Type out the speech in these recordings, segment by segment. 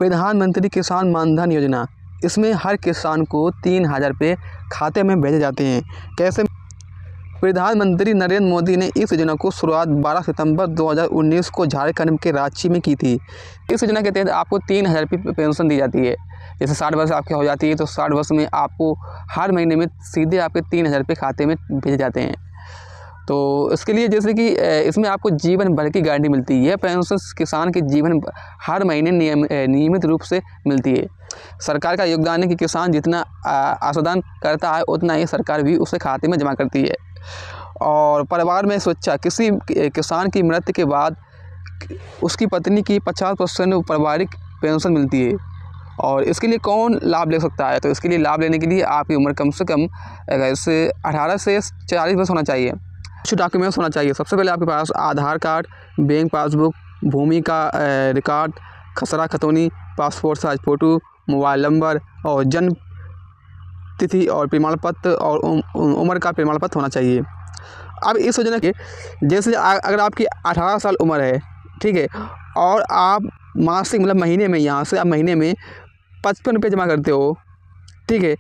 प्रधानमंत्री किसान मानधन योजना, इसमें हर किसान को 3,000 रुपये खाते में भेजे जाते हैं। कैसे? प्रधानमंत्री नरेंद्र मोदी ने इस योजना को शुरुआत 12 सितंबर 2019 को झारखंड के रांची में की थी। इस योजना के तहत आपको 3,000 रुपये पेंशन दी जाती है। जैसे 60 वर्ष आपकी हो जाती है तो 60 वर्ष में आपको हर महीने में सीधे आपके 3,000 रुपये खाते में भेजे जाते हैं। तो इसके लिए जैसे कि इसमें आपको जीवन भर की गारंटी मिलती है। पेंशन किसान के जीवन हर महीने नियमित रूप से मिलती है। सरकार का योगदान है कि किसान जितना अंशदान करता है उतना ही सरकार भी उसके खाते में जमा करती है। और परिवार में सुरक्षा, किसी किसान की मृत्यु के बाद उसकी पत्नी की 50% पारिवारिक पेंशन मिलती है। और इसके लिए कौन लाभ ले सकता है? तो इसके लिए लाभ लेने के लिए आपकी उम्र कम से कम 18 से 40 वर्ष होना चाहिए। कुछ डॉक्यूमेंट्स होना चाहिए। सबसे पहले आपके पास आधार कार्ड, बैंक पासबुक, भूमि का रिकॉर्ड, खसरा खतौनी, passport size photo, mobile number और जन्म तिथि और प्रमाण पत्र और उम्र का प्रमाण पत्र होना चाहिए। अब इस योजना के जैसे अगर आपकी 18 साल उम्र है, ठीक है, और आप मासिक मतलब महीने में यहाँ से आप महीने में 55 रुपये जमा करते हो, ठीक है,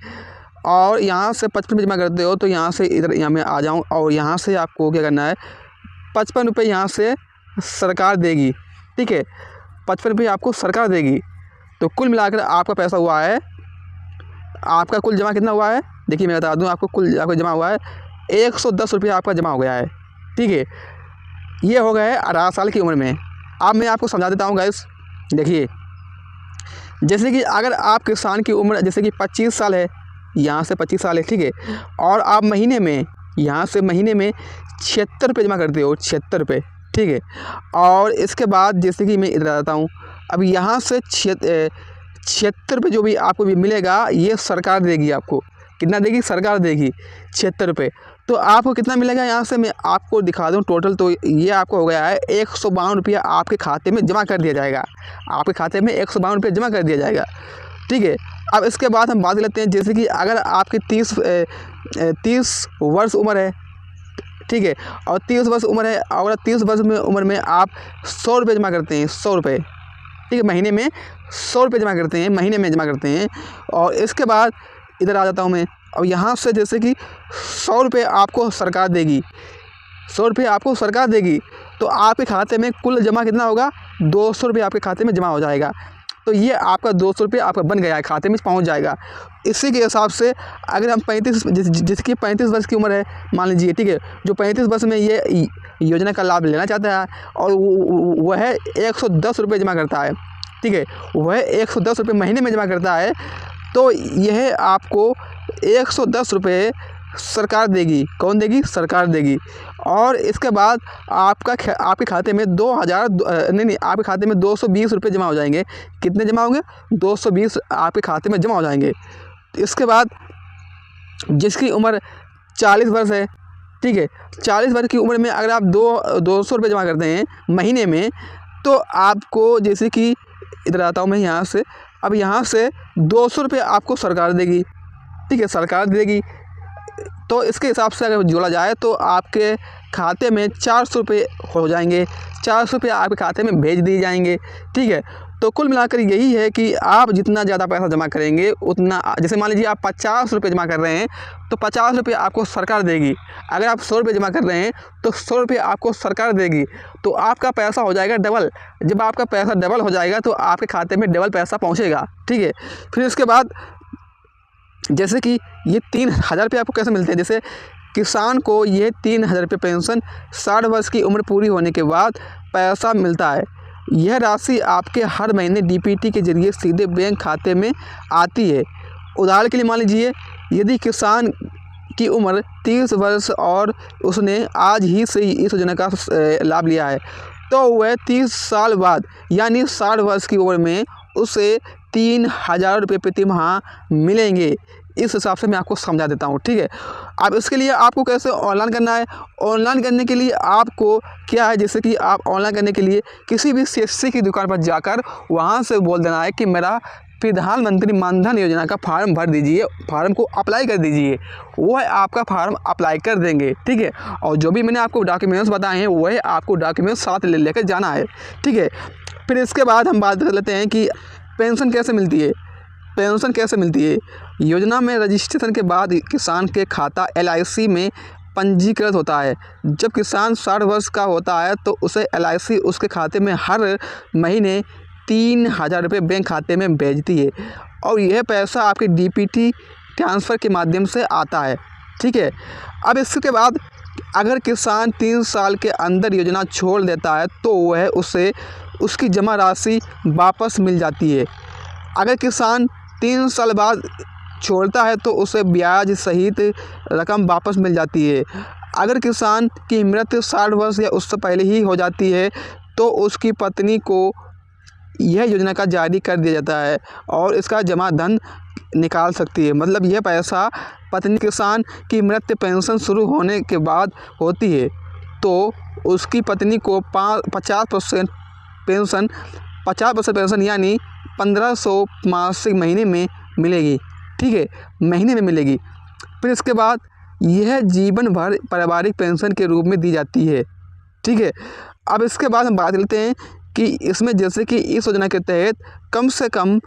और यहाँ से 55 रुपये जमा करते हो तो यहाँ से इधर यहाँ मैं आ जाऊँ और यहाँ से आपको क्या करना है, 55 रुपये यहाँ से सरकार देगी, ठीक है, 55 रुपये आपको सरकार देगी। तो कुल मिलाकर आपका पैसा हुआ है, आपका कुल जमा कितना हुआ है? देखिए मैं बता दूं आपको, कुल आपका जमा हुआ है 110 रुपये आपका जमा हो गया है, ठीक है। ये हो गया है 18 साल की उम्र में। अब मैं आपको समझा देता हूँ गाइस। देखिए, जैसे कि अगर आप किसान की उम्र जैसे कि 25 साल है, यहाँ से 25 साल है, ठीक है, और आप महीने में यहाँ से महीने में 76 रुपये जमा करते हो, 76 रुपये, ठीक है। और इसके बाद जैसे कि मैं इधर आता हूँ, अब यहाँ से 76 रुपये जो भी आपको भी मिलेगा ये सरकार देगी। आपको कितना देगी? सरकार देगी 76 रुपये। तो आपको कितना मिलेगा यहाँ से मैं आपको दिखा दूँ टोटल। तो ये आपको हो गया है 152 रुपया आपके खाते में जमा कर दिया जाएगा। आपके खाते में 152 रुपये जमा कर दिया जाएगा, ठीक है। अब इसके बाद हम बात लेते हैं जैसे कि अगर आपकी 30 वर्ष उम्र है, ठीक है, और 30 वर्ष उम्र है और 30 वर्ष में उम्र में आप 100 रुपये जमा करते हैं, 100 रुपये, ठीक है, महीने में 100 रुपये जमा करते हैं, महीने में जमा करते हैं। और इसके बाद इधर आ जाता हूँ मैं, और यहाँ से जैसे कि 100 रुपये आपको सरकार देगी, 100 रुपये आपको सरकार देगी। तो आपके खाते में कुल जमा कितना होगा? 200 रुपये आपके खाते में जमा हो जाएगा। तो ये आपका 200 रुपये आपका बन गया है, खाते में पहुंच जाएगा। इसी के हिसाब से अगर हम 35 जिसकी 35 वर्ष की उम्र है मान लीजिए, ठीक है, जो 35 वर्ष में ये योजना का लाभ लेना चाहता है और वह 110 रुपये जमा करता है, ठीक है, वह 110 रुपये महीने में जमा करता है, तो यह आपको 110 रुपये सरकार देगी। कौन देगी? सरकार देगी। और इसके बाद आपके खाते में 2000 नहीं आपके खाते में 220 रुपये जमा हो जाएंगे। कितने जमा होंगे? 220 आपके खाते में जमा हो जाएंगे। इसके बाद जिसकी उम्र 40 वर्ष है, ठीक है, 40 वर्ष की उम्र में अगर आप 200 रुपये जमा करते हैं महीने में, तो आपको जैसे कि इधर आता हूँ मैं यहाँ से, अब यहाँ से 200 रुपये आपको सरकार देगी, ठीक है, सरकार देगी। तो इसके हिसाब से अगर जोड़ा जाए तो आपके खाते में 400 रुपये हो जाएंगे, 400 रुपये आपके खाते में भेज दिए जाएंगे, ठीक है। तो कुल मिलाकर यही है कि आप जितना ज़्यादा पैसा जमा करेंगे उतना, जैसे मान लीजिए आप 50 रुपये जमा कर रहे हैं तो 50 रुपये आपको सरकार देगी। अगर आप 100 रुपये जमा कर रहे हैं तो 100 रुपये आपको सरकार देगी। तो आपका पैसा हो जाएगा डबल। जब आपका पैसा डबल हो जाएगा तो आपके खाते में डबल पैसा पहुँचेगा, ठीक है। फिर इसके बाद जैसे कि ये 3,000 रुपये आपको कैसे मिलते हैं? जैसे किसान को ये 3,000 रुपये पेंशन 60 वर्ष की उम्र पूरी होने के बाद पैसा मिलता है। यह राशि आपके हर महीने डीपीटी के जरिए सीधे बैंक खाते में आती है। उदाहरण के लिए मान लीजिए यदि किसान की उम्र 30 वर्ष और उसने आज ही से इस योजना का लाभ लिया है, तो वह 30 साल बाद यानी 60 वर्ष की उम्र में उसे 3,000 रुपये प्रति माह मिलेंगे। इस हिसाब से मैं आपको समझा देता हूँ, ठीक है। अब इसके लिए आपको कैसे ऑनलाइन करना है? ऑनलाइन करने के लिए आपको क्या है, जैसे कि आप ऑनलाइन करने के लिए किसी भी सीएससी की दुकान पर जाकर वहाँ से बोल देना है कि मेरा प्रधानमंत्री मानधन योजना का फार्म भर दीजिए, फार्म को अप्लाई कर दीजिए, वह आपका फार्म अप्लाई कर देंगे, ठीक है। और जो भी मैंने आपको डॉक्यूमेंट्स बताए हैं वह आपको डॉक्यूमेंट्स साथ लेकर जाना है, ठीक है। फिर इसके बाद हम बात कर लेते हैं कि पेंशन कैसे मिलती है? पेंशन कैसे मिलती है? योजना में रजिस्ट्रेशन के बाद किसान के खाता LIC में पंजीकृत होता है। जब किसान 60 वर्ष का होता है तो उसे LIC उसके खाते में हर महीने 3,000 रुपये बैंक खाते में भेजती है और यह पैसा आपके DPT ट्रांसफ़र के माध्यम से आता है। ठीक है। अब इसके बाद अगर किसान 3 साल के अंदर योजना छोड़ देता है तो वह उसे उसकी जमा राशि वापस मिल जाती है। अगर किसान 3 साल बाद छोड़ता है तो उसे ब्याज सहित रकम वापस मिल जाती है। अगर किसान की मृत्यु 60 वर्ष या उससे पहले ही हो जाती है तो उसकी पत्नी को यह योजना का जारी कर दिया जाता है और इसका जमा धन निकाल सकती है। मतलब यह पैसा पत्नी किसान की मृत्यु पेंशन शुरू होने के बाद होती है तो उसकी पत्नी को 50% पेंशन यानी 1500 मासिक महीने में मिलेगी। ठीक है, महीने में मिलेगी। फिर इसके बाद यह जीवन भर पारिवारिक पेंशन के रूप में दी जाती है। ठीक है। अब इसके बाद हम बात करते हैं कि इसमें जैसे कि इस योजना के तहत कम से कम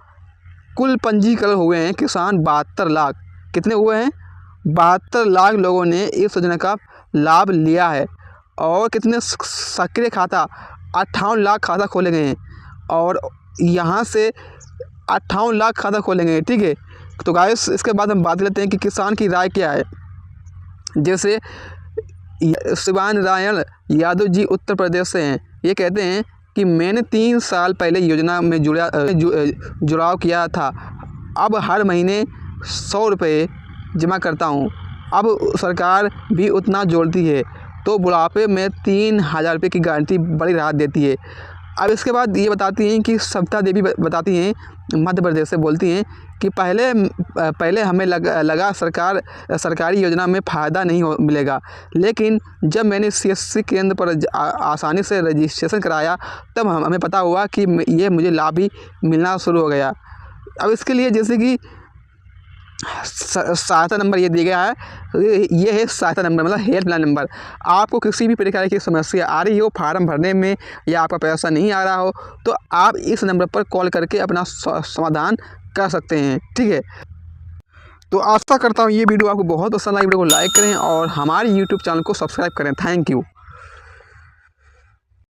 कुल पंजीकरण हुए हैं किसान 72 लाख। कितने हुए हैं? 72 लाख लोगों ने इस योजना का लाभ लिया है। और कितने सक्रिय खाता? 58 लाख खाता खोले गए हैं और यहाँ से 58 लाख खाता खोले गए हैं। ठीक है। तो गाइस इसके बाद हम बात करते हैं कि किसान की राय क्या है। जैसे शिवनारायण यादव जी उत्तर प्रदेश से हैं। ये कहते हैं कि मैंने 3 साल पहले योजना में जुड़ाव किया था। अब हर महीने 100 रुपये जमा करता हूँ। अब सरकार भी उतना जोड़ती है तो बुढ़ापे में 3,000 रुपये की गारंटी बड़ी राहत देती है। अब इसके बाद ये बताती हैं कि सविता देवी बताती हैं, मध्य प्रदेश से बोलती हैं कि पहले हमें लगा सरकारी योजना में फ़ायदा नहीं मिलेगा, लेकिन जब मैंने CSC केंद्र पर आसानी से रजिस्ट्रेशन कराया तब हमें पता हुआ कि ये मुझे लाभ ही मिलना शुरू हो गया। अब इसके लिए जैसे कि सहायता नंबर ये दिया गया है। ये है सहायता नंबर, मतलब हेल्पलाइन नंबर। आपको किसी भी प्रकार की समस्या आ रही हो फार्म भरने में या आपका पैसा नहीं आ रहा हो तो आप इस नंबर पर कॉल करके अपना समाधान कर सकते हैं। ठीक है। तो आशा करता हूँ ये वीडियो आपको बहुत पसंद आई। वीडियो को लाइक करें और हमारे YouTube चैनल को सब्सक्राइब करें। Thank you.